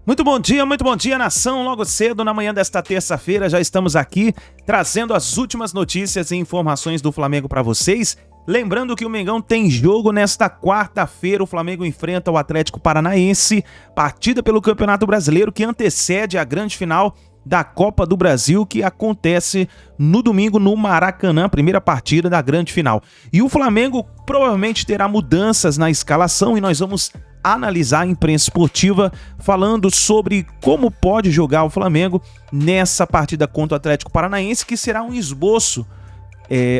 Muito bom dia, nação. Logo cedo, na manhã desta terça-feira, já estamos aqui trazendo as últimas notícias e informações do Flamengo para vocês. Lembrando que o Mengão tem jogo nesta quarta-feira. O Flamengo enfrenta o Atlético Paranaense, partida pelo Campeonato Brasileiro que antecede a grande final da Copa do Brasil, que acontece no domingo no Maracanã, primeira partida da grande final. E o Flamengo provavelmente terá mudanças na escalação e nós vamos analisar a imprensa esportiva falando sobre como pode jogar o Flamengo nessa partida contra o Atlético Paranaense, que será um esboço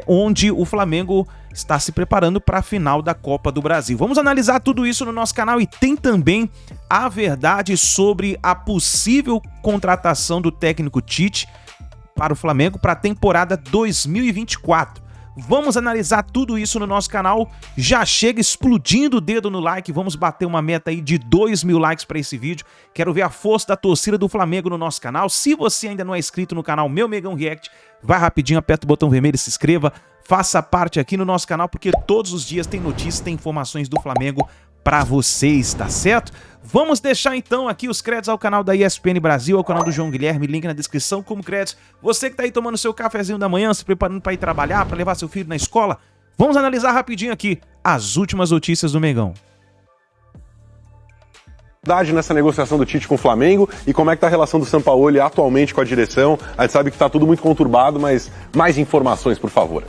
onde o Flamengo está se preparando para a final da Copa do Brasil. Vamos analisar tudo isso no nosso canal e tem também a verdade sobre a possível contratação do técnico Tite para o Flamengo para a temporada 2024. Vamos analisar tudo isso no nosso canal. Já chega explodindo o dedo no like. Vamos bater uma meta aí de 2.000 likes para esse vídeo. Quero ver a força da torcida do Flamengo no nosso canal. Se você ainda não é inscrito no canal Meu Mengão React, vai rapidinho, aperta o botão vermelho e se inscreva. Faça parte aqui no nosso canal, porque todos os dias tem notícias, tem informações do Flamengo para vocês, tá certo? Vamos deixar então aqui os créditos ao canal da ESPN Brasil, ao canal do João Guilherme, link na descrição como créditos. Você que tá aí tomando seu cafezinho da manhã, se preparando para ir trabalhar, para levar seu filho na escola, vamos analisar rapidinho aqui as últimas notícias do Mengão. Nessa negociação do Tite com o Flamengo e como é que tá a relação do Sampaoli atualmente com a direção. A gente sabe que tá tudo muito conturbado, mas mais informações, por favor.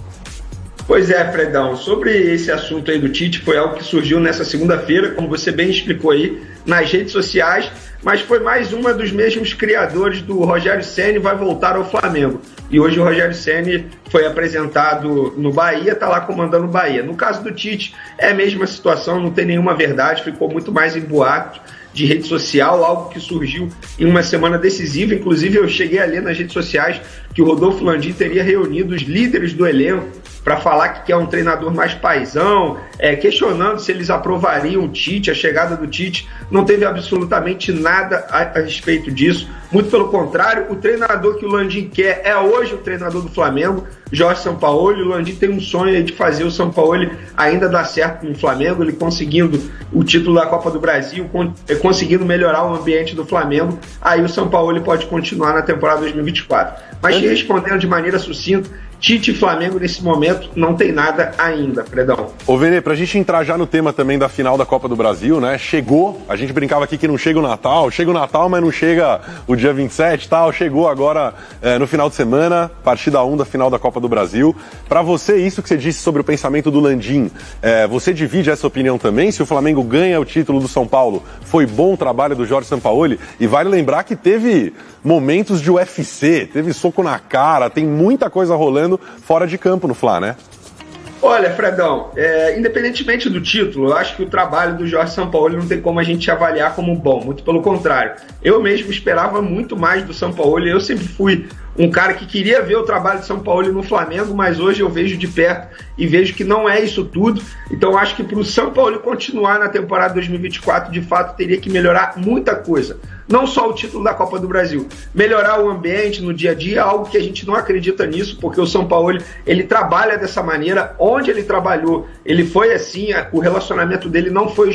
Pois é, Fredão, sobre esse assunto aí do Tite, foi algo que surgiu nessa segunda-feira, como você bem explicou aí, nas redes sociais, mas foi mais uma dos mesmos criadores do Rogério Ceni vai voltar ao Flamengo. E hoje o Rogério Ceni foi apresentado no Bahia, está lá comandando o Bahia. No caso do Tite, é a mesma situação, não tem nenhuma verdade, ficou muito mais em boato de rede social, algo que surgiu em uma semana decisiva. Inclusive eu cheguei a ler nas redes sociais que o Rodolfo Landim teria reunido os líderes do elenco para falar que quer um treinador mais paizão, questionando se eles aprovariam o Tite, a chegada do Tite. Não teve absolutamente nada a respeito disso. Muito pelo contrário, o treinador que o Landim quer é hoje o treinador do Flamengo, Jorge Sampaoli. O Landim tem um sonho de fazer o Sampaoli ainda dar certo no Flamengo, ele conseguindo o título da Copa do Brasil, conseguindo melhorar o ambiente do Flamengo. Aí o Sampaoli pode continuar na temporada 2024. Mas respondendo de maneira sucinta, Tite e Flamengo nesse momento não tem nada ainda, Fredão. Ô Vene, pra gente entrar já no tema também da final da Copa do Brasil, né? Chegou, a gente brincava aqui que não chega o Natal, mas não chega o dia 27 e tal, chegou agora no final de semana, partida 1 da final da Copa do Brasil. Pra você, isso que você disse sobre o pensamento do Landim, você divide essa opinião também? Se o Flamengo ganha o título do São Paulo, foi bom o trabalho do Jorge Sampaoli? E vale lembrar que teve momentos de UFC, teve soco na cara, tem muita coisa rolando fora de campo no Fla, né? Olha, Fredão, independentemente do título, eu acho que o trabalho do Jorge Sampaoli não tem como a gente avaliar como bom, muito pelo contrário. Eu mesmo esperava muito mais do Sampaoli, eu sempre fui um cara que queria ver o trabalho de Sampaoli no Flamengo, mas hoje eu vejo de perto e vejo que não é isso tudo. Então acho que para o Sampaoli continuar na temporada 2024, de fato, teria que melhorar muita coisa. Não só o título da Copa do Brasil, melhorar o ambiente no dia a dia, algo que a gente não acredita nisso, porque o Sampaoli, ele trabalha dessa maneira. Onde ele trabalhou, ele foi assim, o relacionamento dele não foi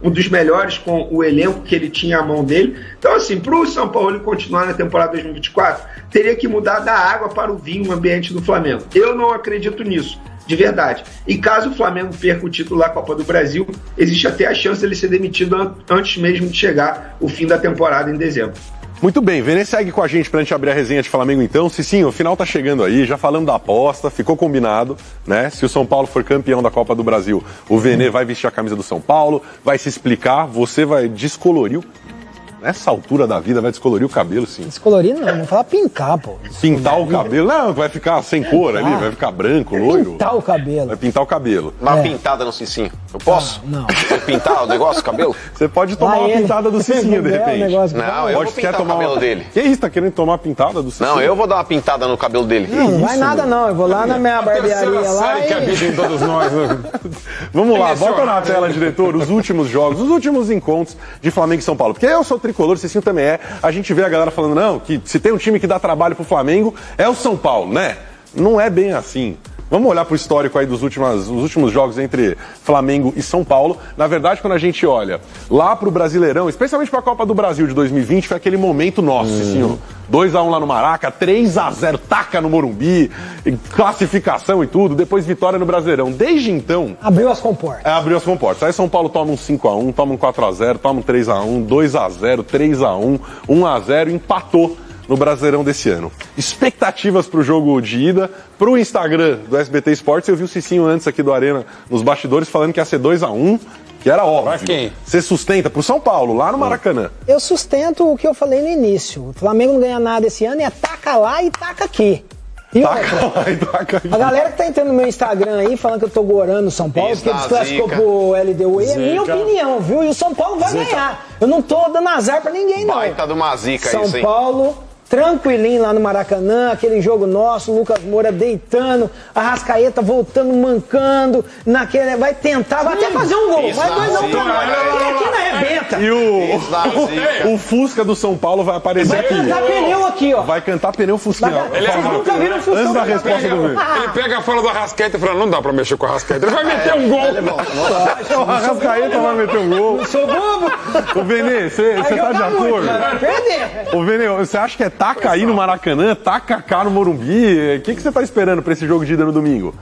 um dos melhores com o elenco que ele tinha à mão dele. Então assim, para o Sampaoli continuar na temporada 2024, teria que mudar da água para o vinho o ambiente do Flamengo. Eu não acredito nisso, de verdade. E caso o Flamengo perca o título da Copa do Brasil, existe até a chance dele ser demitido antes mesmo de chegar o fim da temporada em dezembro. Muito bem, Vene, segue com a gente pra gente abrir a resenha de Flamengo então. Cicinho, o final tá chegando aí, já falando da aposta, ficou combinado, né? Se o São Paulo for campeão da Copa do Brasil, o Vene vai vestir a camisa do São Paulo, vai se explicar, você vai descolorir nessa altura da vida, vai descolorir o cabelo, sim. Descolorir não, não fala pintar, pô. Pintar o cabelo? Não, vai ficar sem cor ali, vai ficar branco, loiro. Pintar o cabelo. Vai pintar o cabelo. Uma pintada no Cicinho. Eu posso? Não. Você pintar o negócio, o cabelo? Você pode tomar uma pintada do Cicinho, de repente. Não, eu vou pintar o cabelo dele. Que isso, tá querendo tomar uma pintada do Cicinho? Não, eu vou dar uma pintada no cabelo dele. Não vai nada não, eu vou lá na minha barbearia lá que habita em todos nós. Vamos lá, volta na tela, diretor, os últimos jogos, os últimos encontros de Flamengo e São Paulo. Porque eu sou tricolor, o Cicinho também a gente vê a galera falando, não, que se tem um time que dá trabalho pro Flamengo, é o São Paulo, né? Não é bem assim. Vamos olhar para o histórico aí dos últimos jogos entre Flamengo e São Paulo. Na verdade, quando a gente olha lá para o Brasileirão, especialmente para a Copa do Brasil de 2020, foi aquele momento nosso, assim, ó. 2-1 lá no Maraca, 3-0, taca no Morumbi, classificação e tudo, depois vitória no Brasileirão. Desde então... Abriu as comportas. Abriu as comportas. Aí São Paulo toma um 5-1, toma um 4-0, toma um 3-1, 2-0, 3-1, 1-0, empatou no Brasileirão desse ano. Expectativas pro jogo de ida, pro Instagram do SBT Esportes. Eu vi o Cicinho antes aqui do Arena, nos bastidores, falando que ia ser 2-1, que era óbvio. Pra quem? Você sustenta pro São Paulo, lá no Maracanã. Eu sustento o que eu falei no início. O Flamengo não ganha nada esse ano, é taca lá e taca aqui. E Taca lá e taca aqui. a galera que tá entrando no meu Instagram aí, falando que eu tô gorando o São Paulo, Isso porque dá desclassificou zica. pro LDU, é minha opinião, viu? E o São Paulo vai ganhar. Eu não tô dando azar pra ninguém, não. Baita de uma zica São isso, hein? Paulo, tranquilinho lá no Maracanã, aquele jogo nosso, Lucas Moura deitando, Arrascaeta voltando, mancando, vai tentar, vai até fazer um gol, Isso vai dá 2-1 zica. pra aqui na arrebenta. E Isso dá zica. o Fusca do São Paulo vai aparecer Vai aqui. cantar pneu aqui, ó. Vai cantar pneu Fusquinha. Vocês nunca viram um Fuscão Antes da cantar resposta pneu. do Vini. Ele pega a fala do Arrascaeta e fala, não dá pra mexer com o Arrascaeta. Ele vai meter um gol. O Arrascaeta vai meter um gol. Sou bobo. Ô, Vene, você Vai tá de jogar muito, acordo? mas vai perder. Ô, Vene, você acha que é taca aí no Maracanã, taca cá no Morumbi? O que você tá esperando pra esse jogo de ida no domingo?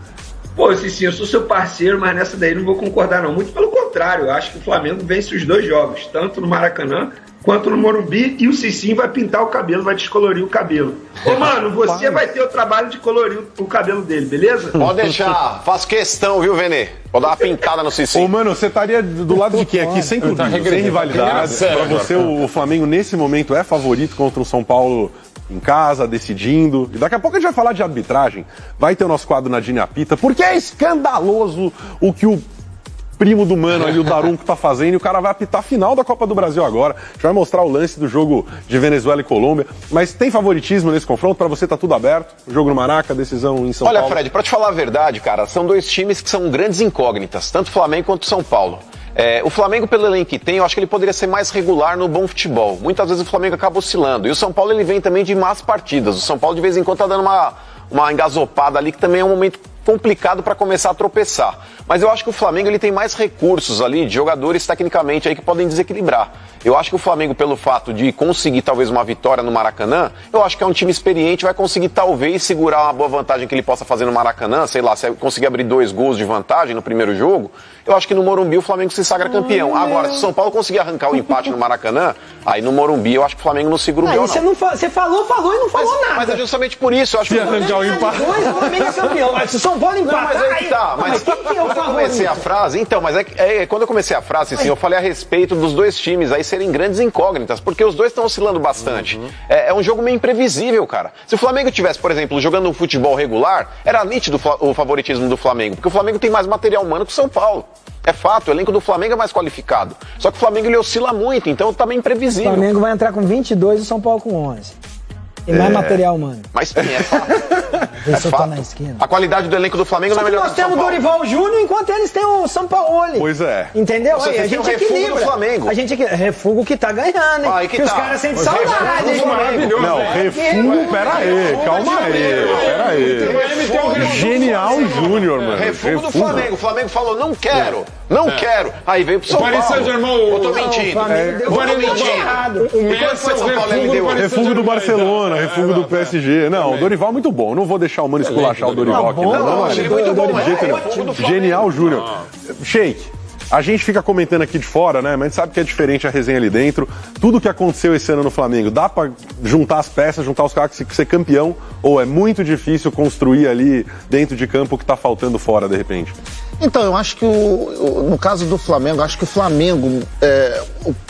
Pô, Cicinho, eu sou seu parceiro, mas nessa daí não vou concordar não. Muito pelo contrário, eu acho que o Flamengo vence os dois jogos, tanto no Maracanã quanto no Morumbi, e o Cicinho vai pintar o cabelo, vai descolorir o cabelo. Ô, mano, você vai ter o trabalho de colorir o cabelo dele, beleza? Pode deixar, faço questão, viu, Vene? Vou dar uma pintada no Ô, Cicinho. mano, você estaria do lado de quem aqui? Sem Ele tá clubismo, sem regredindo. rivalidade. Sério, Pra você, o Flamengo, nesse momento, é favorito contra o São Paulo em casa, decidindo. E daqui a pouco a gente vai falar de arbitragem. Vai ter o nosso quadro Nadine Apita, porque é escandaloso o que o primo do Mano ali, o Darunco, tá fazendo, e o cara vai apitar a final da Copa do Brasil agora. A gente vai mostrar o lance do jogo de Venezuela e Colômbia. Mas tem favoritismo nesse confronto? Pra você tá tudo aberto? O jogo no Maraca, decisão em São Olha, Paulo. Fred, pra te falar a verdade, cara, são dois times que são grandes incógnitas, tanto o Flamengo quanto o São Paulo. O Flamengo, pelo elenco que tem, eu acho que ele poderia ser mais regular no bom futebol. Muitas vezes o Flamengo acaba oscilando. E o São Paulo, ele vem também de más partidas. O São Paulo, de vez em quando, tá dando uma engasopada ali, que também é um momento complicado para começar a tropeçar. Mas eu acho que o Flamengo ele tem mais recursos ali, de jogadores tecnicamente aí que podem desequilibrar. Eu acho que o Flamengo, pelo fato de conseguir talvez uma vitória no Maracanã, eu acho que é um time experiente, vai conseguir talvez segurar uma boa vantagem que ele possa fazer no Maracanã, sei lá, se conseguir abrir 2 gols de vantagem no primeiro jogo, eu acho que no Morumbi o Flamengo se sagra campeão. Agora, se o São Paulo conseguir arrancar o empate no Maracanã, aí no Morumbi eu acho que o Flamengo não segura o Aí gol, você não. você falou e não falou nada. Mas é justamente por isso, eu acho que... arrancar o empate. O Flamengo é campeão, mas se o São Paulo Não, empatar, mas aí que tá. Mas quem que é o quando eu comecei a favorito? frase, então, mas quando eu comecei a frase, assim, eu falei a respeito dos dois times aí serem grandes incógnitas, porque os dois estão oscilando bastante. É um jogo meio imprevisível, cara. Se o Flamengo tivesse, por exemplo, jogando um futebol regular, era nítido o favoritismo do Flamengo, porque o Flamengo tem mais material humano que o São Paulo. É fato, o elenco do Flamengo é mais qualificado. Só que o Flamengo ele oscila muito, então tá meio O imprevisível. Flamengo vai entrar com 22 e o São Paulo com 11. E mais material, mano. Mas sim, é fato. Ele só tá na esquina. A qualidade do elenco do Flamengo Só não é que melhor nós que o São temos o Paulo. Dorival Júnior, enquanto eles têm o São Paulo. Pois é. Entendeu? Vocês Aí, a têm o gente refúgio equilibra. do Flamengo. A gente refuga o que tá ganhando, hein? Aí que que os tá. caras sentem Mas saudade, refúgio hein? maravilhoso. Não, refugo, pera aí, calma aí, pera aí. Genial Júnior, mano. Refugo do Flamengo. O Flamengo falou, não quero. Aí veio pro São Paulo. Paris Saint-Germain, Eu tô mentindo. Flamengo deu Eu tô tudo mentindo. errado. O E Messi quando foi é o São Paulo, ele refugo deu. do Paris Refugo do Barcelona, refugo do PSG. Não, o Dorival é muito bom. Eu não vou deixar o Mano esculachar o Dorival aqui. bom, Não, eu achei muito bom, de jeito é nenhum. refugo do Flamengo. Genial Júnior. Sheik, a gente fica comentando aqui de fora, né? Mas a gente sabe que é diferente a resenha ali dentro. Tudo que aconteceu esse ano no Flamengo, dá pra juntar as peças, juntar os caras que ser campeão? Ou é muito difícil construir ali dentro de campo o que tá faltando fora, de repente? Então, eu acho que no caso do Flamengo, acho que o Flamengo,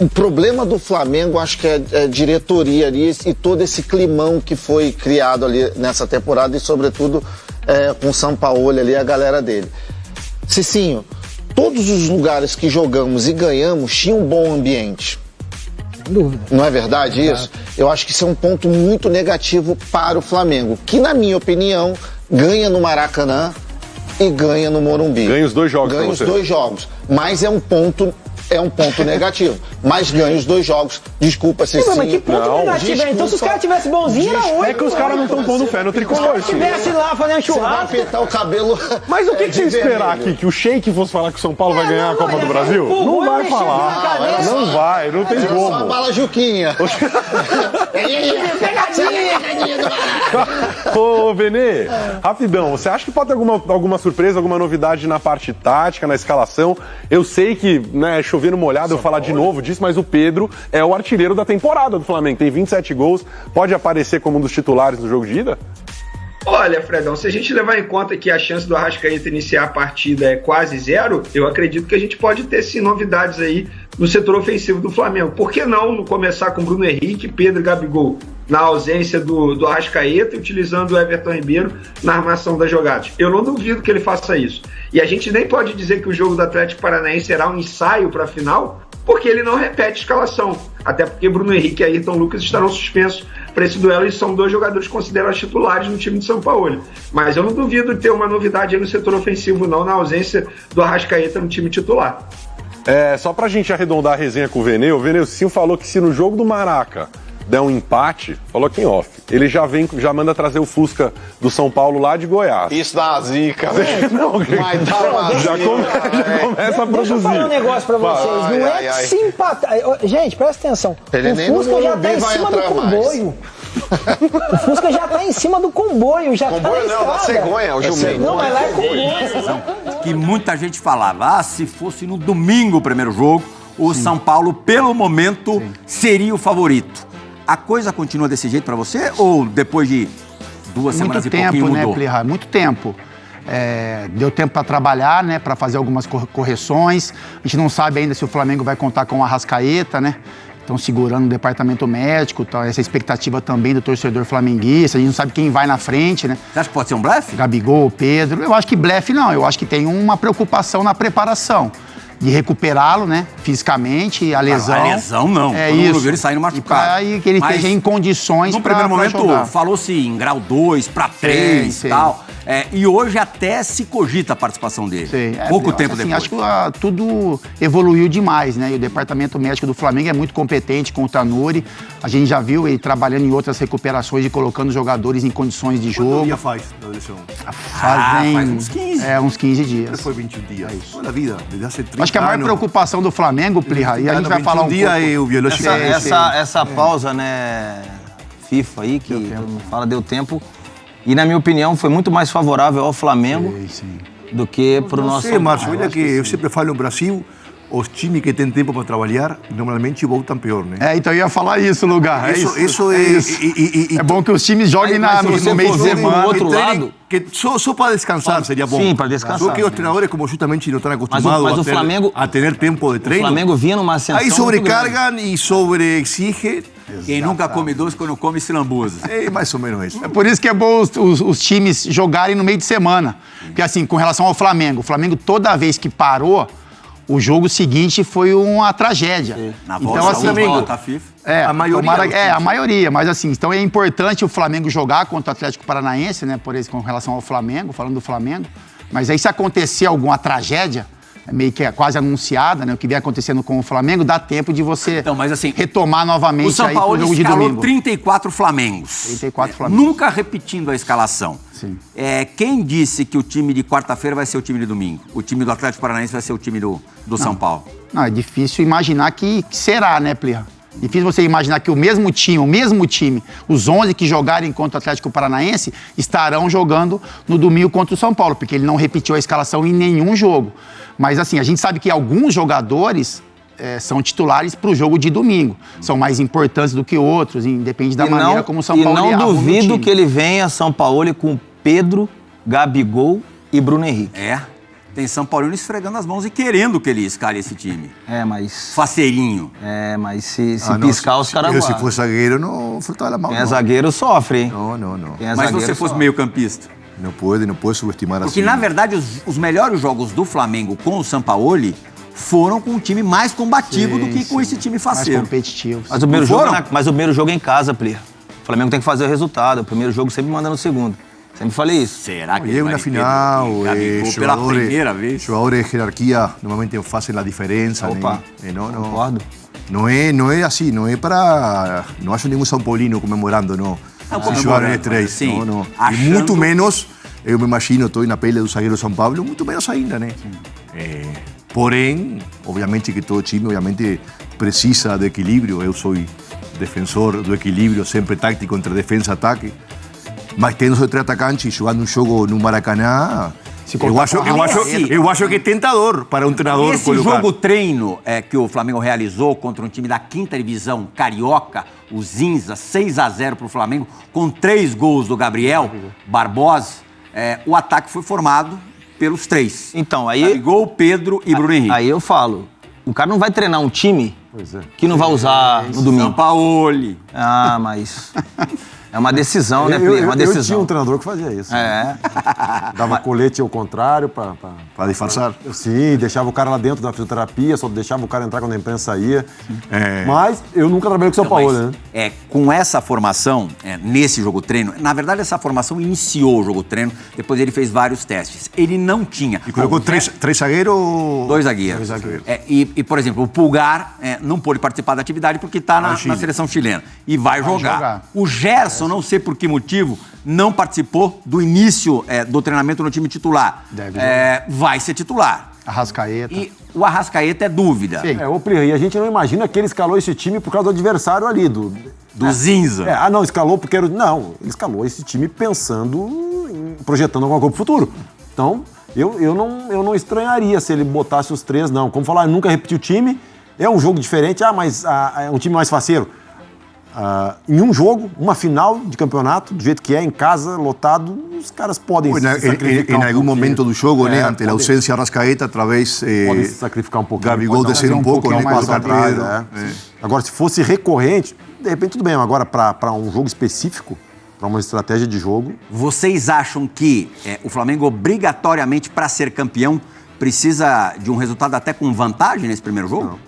o problema do Flamengo, acho que é diretoria ali e todo esse climão que foi criado ali nessa temporada e sobretudo com o Sampaoli ali, a galera dele. Cicinho, todos os lugares que jogamos e ganhamos tinham um bom ambiente. Sem dúvida. Não é verdade isso? Eu acho que isso é um ponto muito negativo para o Flamengo, que na minha opinião, ganha no Maracanã e ganha no Morumbi. Ganha os dois jogos Ganha pra os você. 2 jogos. Mas é um ponto é um ponto negativo. Mas ganha os 2 jogos. Desculpa, Cicinho. Mas que ponto negativo é? Então se os caras tivessem bonzinho, era 8. É que os caras não estão pondo fé no tricolor. Se tivesse lá fazendo churrasco... Vai apertar o cabelo. Mas o que você esperar aqui? Que o Sheik fosse falar que o São Paulo vai ganhar a Copa do Brasil? Não vai falar. Não vai, não tem como. Só a bala Juquinha. Ô, Benê, rapidão, você acha que pode ter alguma surpresa, alguma novidade na parte tática, na escalação? Eu sei que, né, chovendo molhado eu falar de novo disso, mas o Pedro é o artilheiro da temporada do Flamengo, tem 27 gols, pode aparecer como um dos titulares no jogo de ida? Olha, Fredão, se a gente levar em conta que a chance do Arrascaeta iniciar a partida é quase 0, eu acredito que a gente pode ter sim novidades aí no setor ofensivo do Flamengo. Por que não começar com Bruno Henrique, Pedro e Gabigol na ausência do Arrascaeta e utilizando o Everton Ribeiro na armação das jogadas? Eu não duvido que ele faça isso. E a gente nem pode dizer que o jogo do Atlético Paranaense será um ensaio para a final, porque ele não repete escalação. Até porque Bruno Henrique e Ayrton Lucas estarão suspensos para esse duelo e são 2 jogadores considerados titulares no time de São Paulo. Mas eu não duvido de ter uma novidade aí no setor ofensivo, não, na ausência do Arrascaeta no time titular. Só pra gente arredondar a resenha com o Cicinho falou que se no jogo do Maraca der um empate, falou aqui em off, ele já manda trazer o Fusca do São Paulo lá de Goiás. Isso dá uma zica. Não, Vai dar uma já começa a produzir. Deixa eu falar um negócio pra vocês. Não é se empatar. Gente, presta atenção. O Fusca já tá em cima do comboio. O Fusca já tá em cima do comboio. Já comboio tá na não, da cegonha, o jumento. Não, mas lá é comboio. Que muita gente falava, se fosse no domingo o primeiro jogo, o São Paulo, pelo momento, seria o favorito. A coisa continua desse jeito pra você ou depois de 2 semanas e pouquinho mudou? Muito tempo, né, Plihar? Muito tempo. Deu tempo para trabalhar, né, para fazer algumas correções. A gente não sabe ainda se o Flamengo vai contar com o Arrascaeta, né? Estão segurando o departamento médico, tá, essa expectativa também do torcedor flamenguista. A gente não sabe quem vai na frente, né? Você acha que pode ser um blefe? Gabigol, Pedro. Eu acho que blefe não. Eu acho que tem uma preocupação na preparação. De recuperá-lo, né, fisicamente, a lesão. A lesão não. É todo isso. Mundo viu ele saindo machucado. E que ele esteja em condições para jogar. No primeiro momento, falou-se em grau 2 para 3 e tal. E hoje até se cogita a participação dele. Pouco tempo assim, depois. Acho que tudo evoluiu demais, né? E o departamento médico do Flamengo é muito competente com o Tanuri. A gente já viu ele trabalhando em outras recuperações e colocando jogadores em condições de jogo. Quanto dia faz da lesão? Faz uns 15. Uns 15 dias. Foi 21 dias. Toda a vida, desde há 30 Acho que a maior preocupação do Flamengo, Plihar, e a gente vai falar um pouco... Essa pausa, né, FIFA aí, que todo mundo fala, deu tempo. E, na minha opinião, foi muito mais favorável ao Flamengo do que para o nosso... Sim, Márcio, olha que eu sempre falo no Brasil, os times que têm tempo para trabalhar, normalmente voltam pior, né? Então eu ia falar isso, Lugar. Isso é bom que os times joguem no meio de semana. Do outro lado... Que só para descansar seria bom. Sim, para descansar. Porque os treinadores, como justamente não estão acostumados a ter tempo de treino... O Flamengo vinha numa ascensão... Aí sobrecargam e sobreexigem. Quem nunca come doce quando come se lambuza. É mais ou menos isso. É por isso que é bom os times jogarem no meio de semana. Porque assim, com relação ao Flamengo, o Flamengo toda vez que parou, o jogo seguinte foi uma tragédia. Na então, volta, assim, volta, FIFA. A maioria. A maioria, mas assim, então é importante o Flamengo jogar contra o Atlético Paranaense, né? Por isso, com relação ao Flamengo, falando do Flamengo. Mas aí se acontecer alguma tragédia, meio que é quase anunciada, né? O que vem acontecendo com o Flamengo, dá tempo de você mas, assim, retomar novamente o São Paulo aí pro jogo de domingo. 34 Flamengos. 34 Flamengos. Nunca repetindo a escalação. Sim. Quem disse que o time de quarta-feira vai ser o time de domingo? O time do Atlético Paranaense vai ser o time do São Paulo? Não, é difícil imaginar que será, né, Plihar? Difícil você imaginar que o mesmo time, os 11 que jogarem contra o Atlético Paranaense, estarão jogando no domingo contra o São Paulo, porque ele não repetiu a escalação em nenhum jogo. Mas assim, a gente sabe que alguns jogadores são titulares para o jogo de domingo. São mais importantes do que outros, independe da maneira como o São Paulo arruma o time. E não duvido que ele venha São Paulo com Pedro, Gabigol e Bruno Henrique. Tem São Paulino esfregando as mãos e querendo que ele escale esse time. Mas... Faceirinho. Mas se piscar, os caras guardam. Se for zagueiro, não fala mal. Quem é zagueiro sofre, hein? Não. Mas se você fosse meio campista? Não pode subestimar assim. Porque, na verdade, os melhores jogos do Flamengo com o Sampaoli foram com um time mais combativo do que com esse time faceiro. Mais competitivo. Mas o primeiro jogo é em casa, Plihar. O Flamengo tem que fazer o resultado. O primeiro jogo sempre manda no segundo. Sempre falei isso. Será que Y es una final, pela primeira vez? jugadores de jerarquía normalmente hacen la diferencia. Opa, concordo. No es así, no hay ningún São Paulino comemorando, no. Si jugaron en tres, sim. no. Achando... Y mucho menos, yo me imagino, estoy na pele do zagueiro São Paulo, muito menos ainda, né? Porém, obviamente que todo time, obviamente, precisa de equilíbrio. Eu sou defensor do equilíbrio, sempre tático entre defesa e ataque. Mas tendo os três atacantes jogando um jogo no Maracanã, eu acho que é tentador para um treinador Esse colocar. jogo treino que o Flamengo realizou contra um time da 5ª divisão carioca, o Zinza, 6-0 para o Flamengo, com 3 gols do Gabriel Barbosa, o ataque foi formado pelos 3. Então, aí... Gabigol, Pedro e Bruno Henrique. Aí eu falo, o cara não vai treinar um time que não vai usar no domingo. Sampaoli. Ah, mas... É uma decisão, né, Plê? É uma decisão. Eu tinha um treinador que fazia isso. Dava colete ao contrário para disfarçar. Sim, deixava o cara lá dentro da fisioterapia, só deixava o cara entrar quando a imprensa saía. Mas eu nunca trabalhei com o São Paulo, né? Com essa formação, nesse jogo treino, na verdade essa formação iniciou o jogo treino, depois ele fez vários testes. Ele não tinha... E colocou três zagueiros? 2 zagueiros. E, por exemplo, o Pulgar não pôde participar da atividade porque está na seleção chilena. E vai jogar. O Gerson, não sei por que motivo, não participou do início do treinamento no time titular. Vai ser titular. Arrascaeta. E o Arrascaeta é dúvida. E a gente não imagina que ele escalou esse time por causa do adversário ali, do Zinza. Não, escalou porque era... Não, ele escalou esse time pensando, projetando alguma coisa pro futuro. Então, eu não estranharia se ele botasse os 3, não. Como falar, nunca repetiu o time, é um jogo diferente, mas é um time mais faceiro. Em um jogo, uma final de campeonato, do jeito que é, em casa, lotado, os caras podem se sacrificar em algum momento do jogo, né, ante a ausência de Arrascaeta, talvez podem se sacrificar um pouquinho. Gabigol descer um pouco, né, mais atrás. Agora, se fosse recorrente, de repente tudo bem. Agora, para um jogo específico, para uma estratégia de jogo... Vocês acham que o Flamengo, obrigatoriamente, para ser campeão, precisa de um resultado até com vantagem nesse primeiro jogo? Não.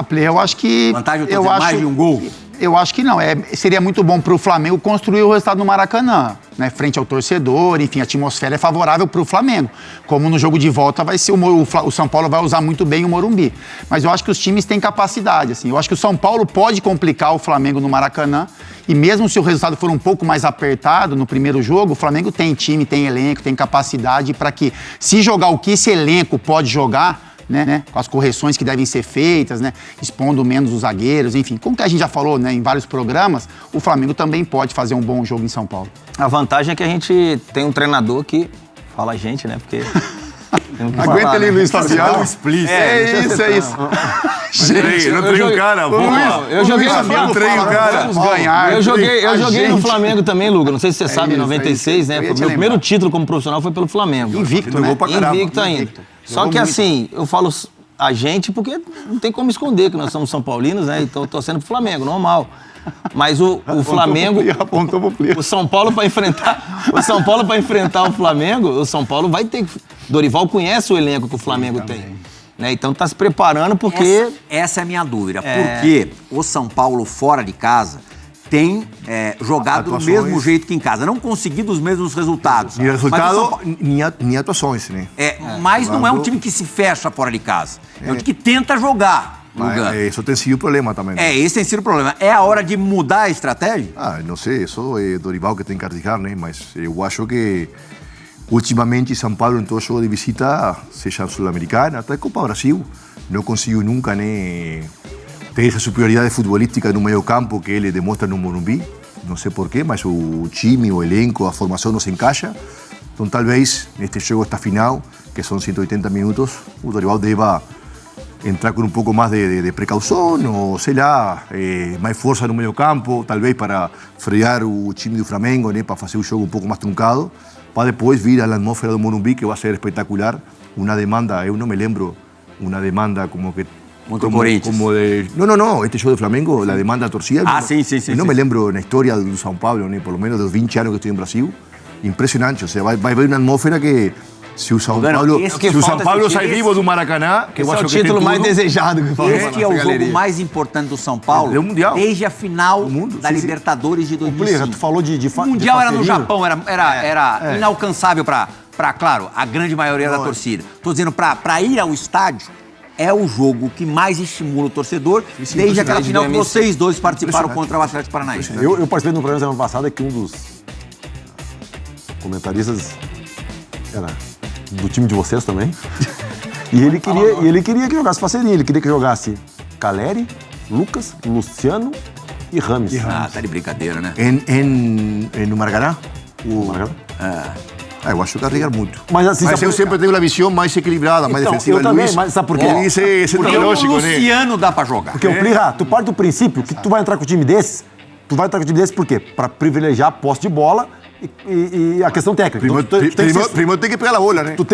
Play, eu acho que... Vantagem, mais de um gol? Eu acho que não. Seria muito bom para o Flamengo construir o resultado no Maracanã, né? Frente ao torcedor, enfim, a atmosfera é favorável para o Flamengo. Como no jogo de volta vai ser o São Paulo vai usar muito bem o Morumbi. Mas eu acho que os times têm capacidade, assim. Eu acho que o São Paulo pode complicar o Flamengo no Maracanã. E mesmo se o resultado for um pouco mais apertado no primeiro jogo, o Flamengo tem time, tem elenco, tem capacidade para que, se jogar o que esse elenco pode jogar, né, com as correções que devem ser feitas, né, expondo menos os zagueiros, enfim, como que a gente já falou, né, em vários programas, o Flamengo também pode fazer um bom jogo em São Paulo. A vantagem é que a gente tem um treinador que fala a gente, né, porque... Aguenta ele, Luiz Fabiano. É isso. Gente, eu não treino o cara. Eu joguei no Flamengo. Vamos ganhar. Eu joguei no Flamengo também, Luga. Não sei se você sabe, em 96, né? Meu primeiro título como profissional foi pelo Flamengo. Invicto, né? Invicto ainda. Só que assim, eu falo a gente porque não tem como esconder que nós somos São Paulinos, né? Então eu tô torcendo pro Flamengo, normal. Mas o Flamengo, o São Paulo para enfrentar o Flamengo, o São Paulo vai ter que... Dorival conhece o elenco que o Flamengo tem. Né? Então tá se preparando porque... Essa é a minha dúvida. Porque o São Paulo fora de casa tem jogado do mesmo jeito que em casa. Não conseguido os mesmos resultados. Nem resultado, nem atuações, né? Mas não é um time que se fecha fora de casa. É um time que tenta jogar. Isso tem sido o problema também. Né? Esse tem sido o problema. É a hora de mudar a estratégia? Não sei, isso é Dorival que tem que arriscar, né? Mas eu acho que ultimamente São Paulo em todo jogo de visita, seja Sul-Americana, até Copa Brasil, não conseguiu nunca, né, ter essa superioridade futebolística no meio campo que ele demonstra no Morumbi. Não sei porquê, mas o time, o elenco, a formação não se encaixa. Então talvez neste jogo, esta final, que são 180 minutos, o Dorival deva entrar com um pouco mais de precaução, ou sei lá, mais força no meio campo, talvez para frear o time do Flamengo, né, para fazer o jogo um pouco mais truncado, para depois vir à atmosfera do Morumbi, que vai ser espetacular. Uma demanda, eu não me lembro, uma demanda como que... Corinthians. No, este jogo do Flamengo, a demanda da torcida. Sim. Não me lembro na história do São Paulo, né, por lo menos dos 20 anos que estou em Brasil. Impressionante, ou seja, vai haver uma atmosfera que Se o São Paulo sai vivo do Maracanã, que eu acho que é o título mais desejado. Esse é o jogo mais importante do São Paulo desde a final da Libertadores de 2005. Tu falou de o Mundial era no Japão, era inalcançável para, claro, a grande maioria da torcida. Estou dizendo, para ir ao estádio, é o jogo que mais estimula o torcedor desde aquela final que vocês dois participaram contra o Atlético Paranaense. Eu participei no programa semana passada que um dos comentaristas era do time de vocês também. E ele queria que jogasse parceria, ele queria que jogasse Caleri, Lucas, Luciano e Rames. Tá de brincadeira, né? No Maracanã? Eu acho que arriesgar muito. Mas eu sempre tenho uma visão mais equilibrada, mais defensiva. Eu também, mas sabe por quê? Porque o Luciano dá pra jogar. Porque o Plirra, tu parte do princípio que tu vai entrar com o time desse, por quê? Pra privilegiar a posse de bola e a questão técnica. Primeiro tem que pegar a bola, né? Tu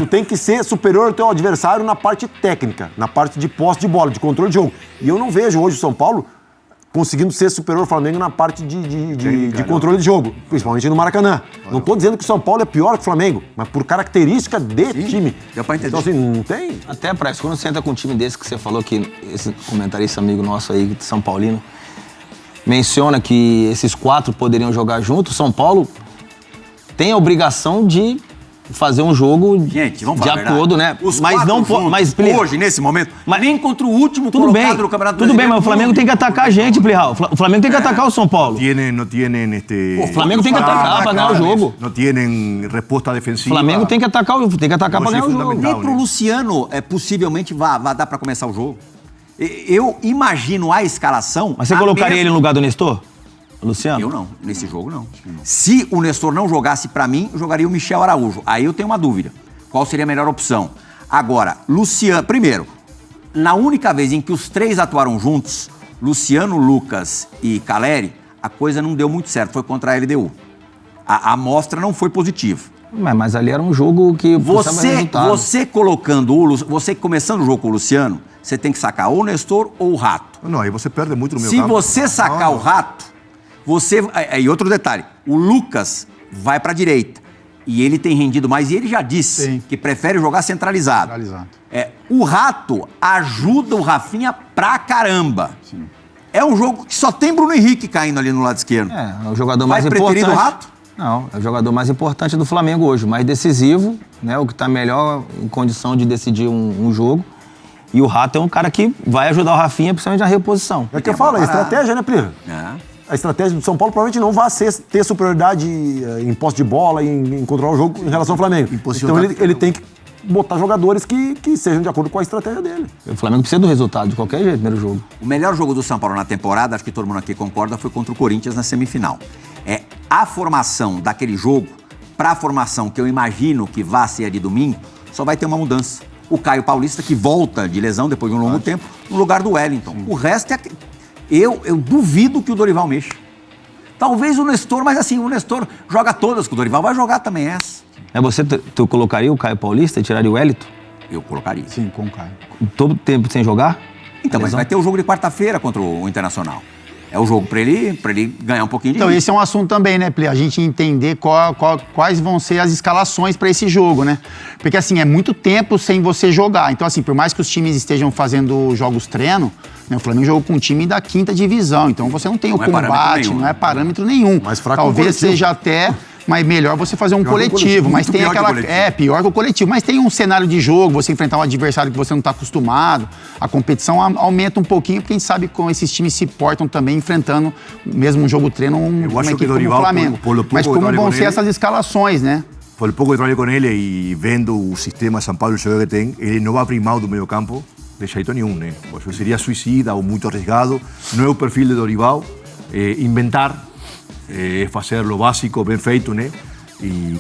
tem que ser superior ao teu adversário na parte técnica, na parte de posse de bola, de controle de jogo. E eu não vejo hoje o São Paulo conseguindo ser superior ao Flamengo na parte de controle de jogo, principalmente no Maracanã. Não estou dizendo que o São Paulo é pior que o Flamengo, mas por característica de time. Deu pra entender. Então, assim, não tem... Até, Praça, quando você entra com um time desse que você falou que esse comentarista amigo nosso aí, de São Paulino, menciona que esses 4 poderiam jogar juntos, São Paulo tem a obrigação de fazer um jogo de acordo, né? Mas não pode. Hoje, nesse momento, mas nem contra o último colocado do Campeonato Brasileiro. Tudo bem, mas o Flamengo tem que atacar a gente, Plirra. O Flamengo tem que atacar o São Paulo. O Flamengo tem que atacar para ganhar o jogo. Não tem resposta defensiva. O Flamengo tem que atacar para ganhar o jogo. Nem pro Luciano, possivelmente, vai dar para começar o jogo. Eu imagino a escalação... Mas você colocaria ele no lugar do Nestor? Luciano? Eu não, nesse jogo não. Se o Nestor não jogasse pra mim, eu jogaria o Michel Araújo. Aí eu tenho uma dúvida. Qual seria a melhor opção? Agora, Luciano... Primeiro, na única vez em que os 3 atuaram juntos, Luciano, Lucas e Caleri, a coisa não deu muito certo. Foi contra a LDU. A amostra não foi positiva. Mas ali era um jogo que... Você começando o jogo com o Luciano, você tem que sacar ou o Nestor ou o Rato. Não, aí você perde muito no meu campo. Se você sacar o Rato... E outro detalhe, o Lucas vai para a direita e ele tem rendido mais e ele já disse que prefere jogar centralizado. O Rato ajuda o Rafinha pra caramba. Sim. É um jogo que só tem Bruno Henrique caindo ali no lado esquerdo. É o jogador mais importante. Vai preferir do Rato? Não, é o jogador mais importante do Flamengo hoje, o mais decisivo, né? O que está melhor em condição de decidir um jogo. E o Rato é um cara que vai ajudar o Rafinha, principalmente na reposição. É o que eu falo, é estratégia, né, Plirra? A estratégia do São Paulo provavelmente não vai ter superioridade em posse de bola, em controlar o jogo em relação ao Flamengo. Então ele tem que botar jogadores que sejam de acordo com a estratégia dele. O Flamengo precisa do resultado, de qualquer jeito, primeiro jogo. O melhor jogo do São Paulo na temporada, acho que todo mundo aqui concorda, foi contra o Corinthians na semifinal. A formação daquele jogo, para a formação que eu imagino que vá ser a de domingo, só vai ter uma mudança. O Caio Paulista, que volta de lesão depois de um longo tempo, no lugar do Wellington. O resto é... Eu duvido que o Dorival mexa. Talvez o Nestor, mas assim, o Nestor joga todas, que o Dorival vai jogar também essa. Tu colocaria o Caio Paulista e tiraria o Wellington? Eu colocaria. Sim, com o Caio. Todo tempo sem jogar? Então, mas vai ter o jogo de quarta-feira contra o Internacional. É o jogo para ele ganhar um pouquinho de Então, esse é um assunto também, né, Pli? A gente entender quais vão ser as escalações para esse jogo, né? Porque, assim, é muito tempo sem você jogar. Então, assim, por mais que os times estejam fazendo jogos treino, né, o Flamengo jogou com um time da 5ª divisão. Então, você não tem o combate, não é parâmetro nenhum. Mais fraco. Talvez seja até... Mas melhor você fazer um coletivo, mas tem aquela... pior que o coletivo, mas tem um cenário de jogo, você enfrentar um adversário que você não está acostumado, a competição aumenta um pouquinho, porque a gente sabe como esses times se portam também, enfrentando mesmo um jogo treino, uma equipe como o Flamengo. Mas como vão ser essas escalações, né? Por pouco que trabalhei com ele e vendo o sistema São Paulo, o jogo que tem, ele não vai abrir mão do meio campo de jeito nenhum, né? Isso seria suicida ou muito arriscado, não é o perfil de Dorival, inventar, fazer o básico bem feito, né? E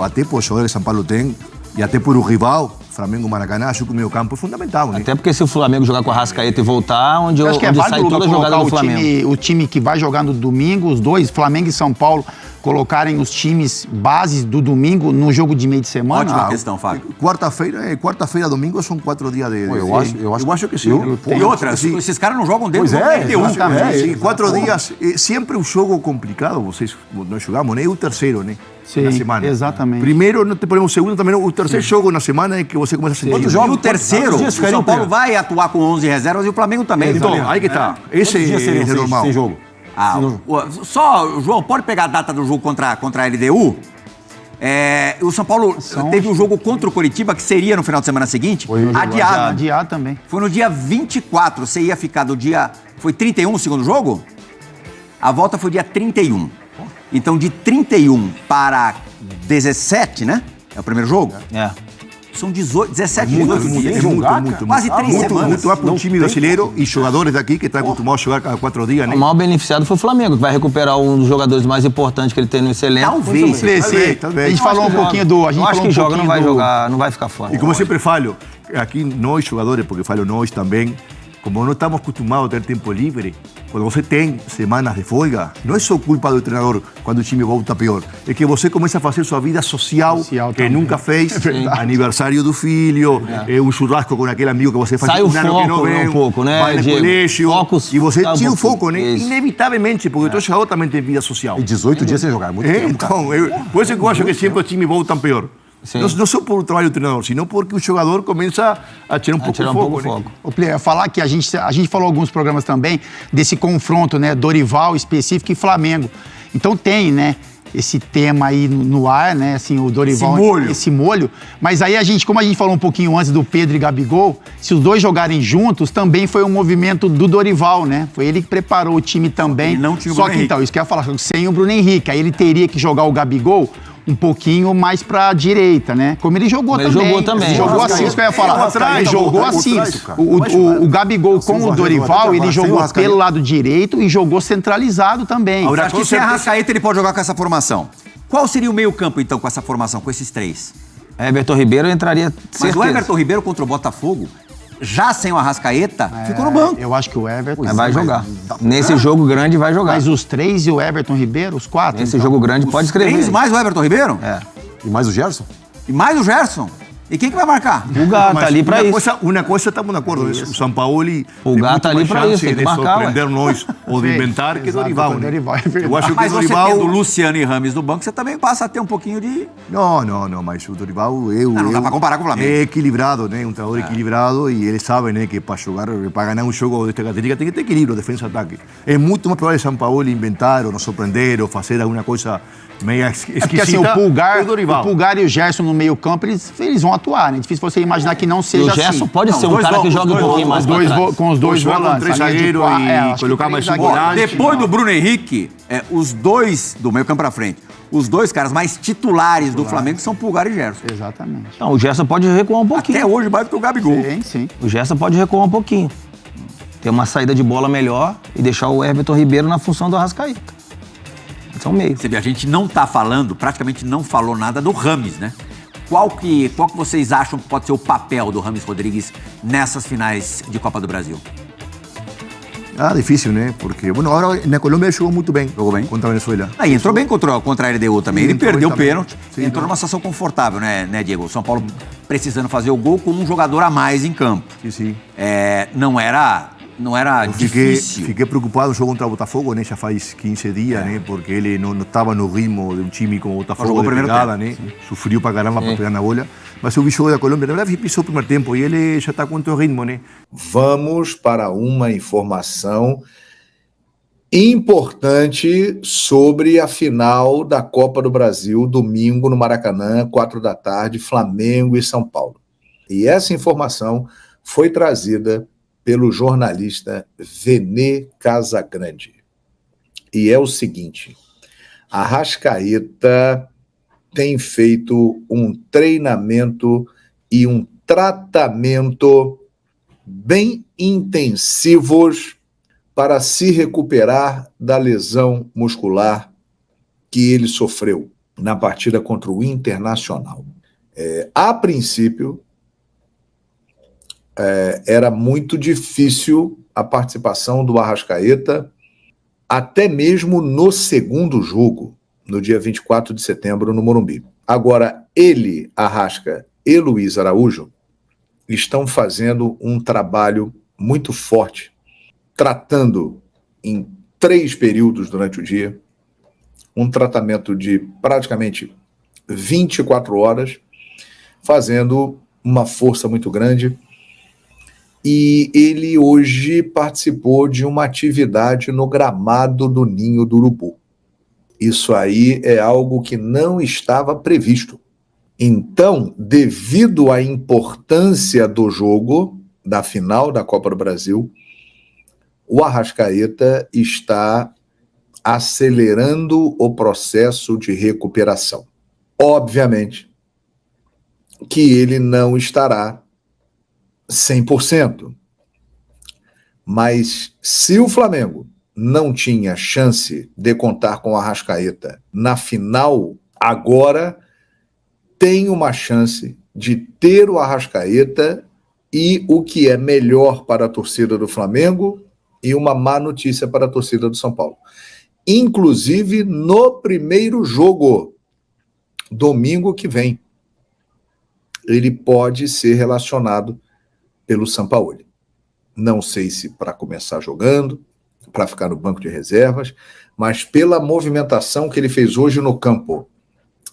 até por o jogador que São Paulo tem, e até por o rival, Flamengo Maracanã, acho que o meio campo é fundamental, né? Até porque se o Flamengo jogar com a Arrascaeta e voltar, onde sai toda a jogada do Flamengo. O time que vai jogar no domingo, os dois, Flamengo e São Paulo, colocarem os times bases do domingo no jogo de meio de semana? Ótima questão, Fábio. Quarta-feira, domingo são 4 dias de... Eu acho que sim. E outra, esses caras não jogam dentro do 91. 4 dias, sempre um jogo complicado, nós jogamos, né? E o terceiro, né? Sim, na semana. Exatamente. Primeiro, não te ponemos o segundo, também o terceiro jogo na semana é que você começa a sentir. Quantos jogos? O terceiro, o São Paulo vai atuar com 11 reservas e o Flamengo também. Então, aí que tá. Esse é normal. Sem jogo. Só, João, pode pegar a data do jogo contra a LDU? O São Paulo teve um jogo contra o Coritiba, que seria no final de semana seguinte, adiado. Adiado também. Foi no dia 24, você ia ficar do dia... Foi 31 o segundo jogo? A volta foi dia 31. Então, de 31 para 17, né? É o primeiro jogo? São 17 dias. Muito. Quase 3 semanas. Muito para um time brasileiro e jogadores daqui que estão acostumados a jogar cada 4 dias, né? O maior beneficiado foi o Flamengo, que vai recuperar um dos jogadores mais importantes que ele tem nesse elenco. Talvez. A gente falou um pouquinho do... Eu acho que joga, não vai jogar, não vai ficar fora. E como eu sempre falo, aqui nós jogadores, porque falo nós também, como não estamos acostumados a ter tempo livre, quando você tem semanas de folga, não é só culpa do treinador quando o time volta pior. É que você começa a fazer sua vida social que nunca fez. Aniversário do filho, um churrasco com aquele amigo que você faz um ano que não vem, um pouco, né, vai no Diego? colégio. E você tira o foco, né? Isso. Inevitavelmente, porque todo jogador também tem vida social. E 18 dias sem jogar, muito tempo. Então, por isso que eu acho que sempre o time volta pior. Não só por o trabalho do treinador, senão porque o jogador começa a tirar um pouco o foco. Né? Falar que a gente falou alguns programas também desse confronto, né? Dorival específico e Flamengo. Então tem, né? Esse tema aí no ar, né? Assim, o Dorival... Esse molho. Mas aí como a gente falou um pouquinho antes do Pedro e Gabigol, se os dois jogarem juntos, também foi um movimento do Dorival, né? Foi ele que preparou o time também. Não tinha o Só Bruno que Henrique. então, isso que eu ia falar, sem o Bruno Henrique. Aí ele teria que jogar o Gabigol um pouquinho mais pra direita, né? Como ele jogou também. Ele jogou também. Jogou assim, isso que eu ia falar. Ele jogou assim. O Gabigol com o Dorival, ele jogou pelo lado direito e jogou centralizado também. Agora, acho que se a Arrascaeta ele pode jogar com essa formação. Qual seria o meio-campo, então, com essa formação, com esses três? Everton Ribeiro entraria. Mas o Everton Ribeiro contra o Botafogo, já sem o Arrascaeta, ficou no banco. Eu acho que o Everton... vai jogar. Nesse jogo grande vai jogar. Mas os três e o Everton Ribeiro, os 4? Nesse jogo grande pode escrever. 3 mais o Everton Ribeiro? E mais o Gerson? E mais o Gerson? E quem que vai marcar? O Gá tá ali pra isso. Uma coisa estamos de acordo, o São Paulo o Gá tá ali pra isso, tem que marcar, surpreender nós ou de inventar que é Dorival, né? Eu acho que mas Dorival... você tendo Luciano e Rames no banco, você também passa a ter um pouquinho de... Não, mas o Dorival não dá pra comparar com o Flamengo. É equilibrado, né? Um treinador equilibrado e ele sabe, né, que para jogar, para ganhar um jogo desta característica tem que ter equilíbrio, defesa-ataque. É muito mais provável São Paulo inventar ou nos surpreender ou fazer alguma coisa meio esquisita. Porque assim, o Pulgar e o Gerson no meio campo, eles vão atuar, né? Difícil você imaginar que não seja assim. O Gerson pode ser um cara que joga um pouquinho mais com os dois volantes. 3 zagueiros e colocar mais um volante. Depois do Bruno Henrique, os dois do meio campo pra frente, os dois caras mais titulares do Flamengo são Pulgar e Gerson. Exatamente. Então, o Gerson pode recuar um pouquinho. Até hoje mais do que o Gabigol. Sim. O Gerson pode recuar um pouquinho. Ter uma saída de bola melhor e deixar o Everton Ribeiro na função do Arrascaeta. São meio. Você vê, a gente não tá falando, praticamente não falou nada do Rames, né? Qual que vocês acham que pode ser o papel do Rames Rodrigues nessas finais de Copa do Brasil? Difícil, né? Porque, agora na Colômbia ele jogou muito bem. Jogou bem? Contra a Venezuela. Entrou bem contra a LDU também. Ele perdeu o pênalti. Sim, entrou numa situação confortável, né, Diego? O São Paulo precisando fazer o gol com um jogador a mais em campo. Sim. Não era difícil. Fiquei preocupado no jogo contra o Botafogo, né? Já faz 15 dias, né? Porque ele não estava no ritmo de um time como o Botafogo de pegada, né? Sofreu pra caramba para pegar na bola. Mas eu vi o jogo da Colômbia, na verdade, pisou o primeiro tempo e ele já está com outro ritmo, né? Vamos para uma informação importante sobre a final da Copa do Brasil, domingo no Maracanã, 16h, Flamengo e São Paulo. E essa informação foi trazida pelo jornalista Vene Casagrande. E é o seguinte: a Arrascaeta tem feito um treinamento e um tratamento bem intensivos para se recuperar da lesão muscular que ele sofreu na partida contra o Internacional. A princípio, era muito difícil a participação do Arrascaeta, até mesmo no segundo jogo. no dia 24 de setembro no Morumbi. Agora, ele, Arrasca e Luiz Araújo estão fazendo um trabalho muito forte, tratando em 3 períodos durante o dia, um tratamento de praticamente 24 horas, fazendo uma força muito grande. E ele hoje participou de uma atividade no gramado do Ninho do Urubu. Isso aí é algo que não estava previsto. Então, devido à importância do jogo, da final da Copa do Brasil, o Arrascaeta está acelerando o processo de recuperação. Obviamente que ele não estará 100%. Mas se o Flamengo não tinha chance de contar com o Arrascaeta na final, agora tem uma chance de ter o Arrascaeta e o que é melhor para a torcida do Flamengo e uma má notícia para a torcida do São Paulo. Inclusive no primeiro jogo, domingo que vem, ele pode ser relacionado pelo Sampaoli. Não sei se para começar jogando, para ficar no banco de reservas, mas pela movimentação que ele fez hoje no campo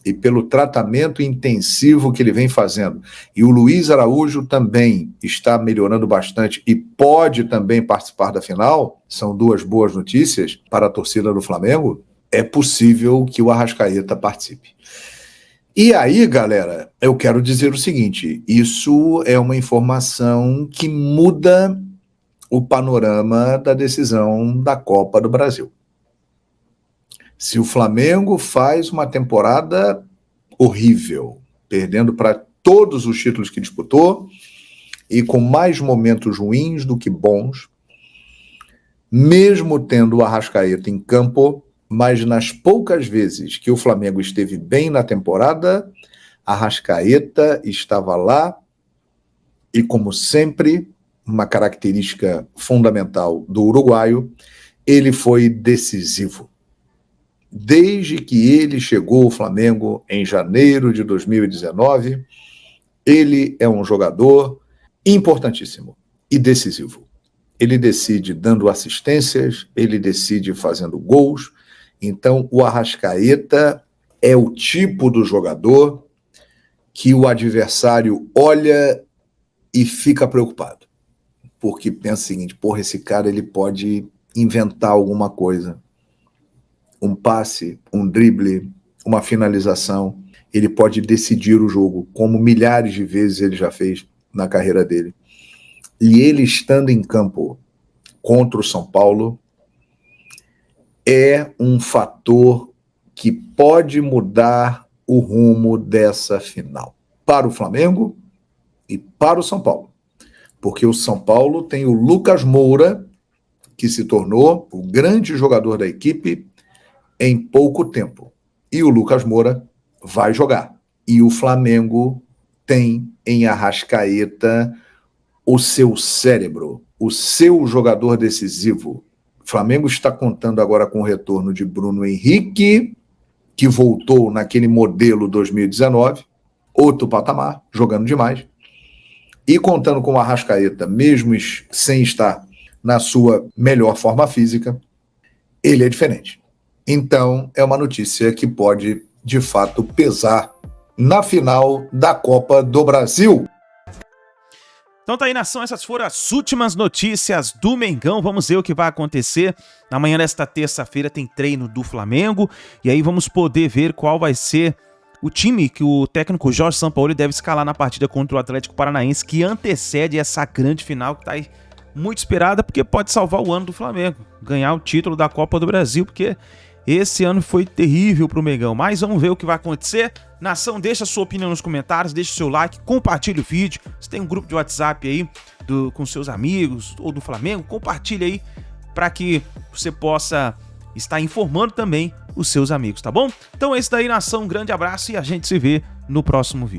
e pelo tratamento intensivo que ele vem fazendo. E o Luiz Araújo também está melhorando bastante e pode também participar da final. São 2 boas notícias para a torcida do Flamengo. É possível que o Arrascaeta participe. E aí, galera, eu quero dizer o seguinte, isso é uma informação que muda o panorama da decisão da Copa do Brasil. Se o Flamengo faz uma temporada horrível, perdendo para todos os títulos que disputou e com mais momentos ruins do que bons, mesmo tendo o Arrascaeta em campo, mas nas poucas vezes que o Flamengo esteve bem na temporada, Arrascaeta estava lá e, como sempre, uma característica fundamental do uruguaio, ele foi decisivo. Desde que ele chegou ao Flamengo em janeiro de 2019, ele é um jogador importantíssimo e decisivo. Ele decide dando assistências, ele decide fazendo gols. Então, o Arrascaeta é o tipo do jogador que o adversário olha e fica preocupado. Porque pensa o seguinte, porra, esse cara ele pode inventar alguma coisa. Um passe, um drible, uma finalização. Ele pode decidir o jogo, como milhares de vezes ele já fez na carreira dele. E ele estando em campo contra o São Paulo é um fator que pode mudar o rumo dessa final. Para o Flamengo e para o São Paulo. Porque o São Paulo tem o Lucas Moura, que se tornou o grande jogador da equipe em pouco tempo. E o Lucas Moura vai jogar. E o Flamengo tem em Arrascaeta o seu cérebro, o seu jogador decisivo. O Flamengo está contando agora com o retorno de Bruno Henrique, que voltou naquele modelo 2019, outro patamar, jogando demais. E contando com o Arrascaeta, mesmo sem estar na sua melhor forma física, ele é diferente. Então, é uma notícia que pode, de fato, pesar na final da Copa do Brasil. Então tá aí, nação, essas foram as últimas notícias do Mengão. Vamos ver o que vai acontecer. Na manhã desta terça-feira tem treino do Flamengo. E aí vamos poder ver qual vai ser o time que o técnico Jorge Sampaoli deve escalar na partida contra o Atlético Paranaense, que antecede essa grande final que tá aí muito esperada, porque pode salvar o ano do Flamengo. Ganhar o título da Copa do Brasil, porque esse ano foi terrível pro Mengão. Mas vamos ver o que vai acontecer. Nação, deixa a sua opinião nos comentários, deixa o seu like, compartilha o vídeo. Você tem um grupo de WhatsApp aí com seus amigos ou do Flamengo, compartilha aí para que você possa estar informando também os seus amigos, tá bom? Então é isso daí, nação, um grande abraço e a gente se vê no próximo vídeo.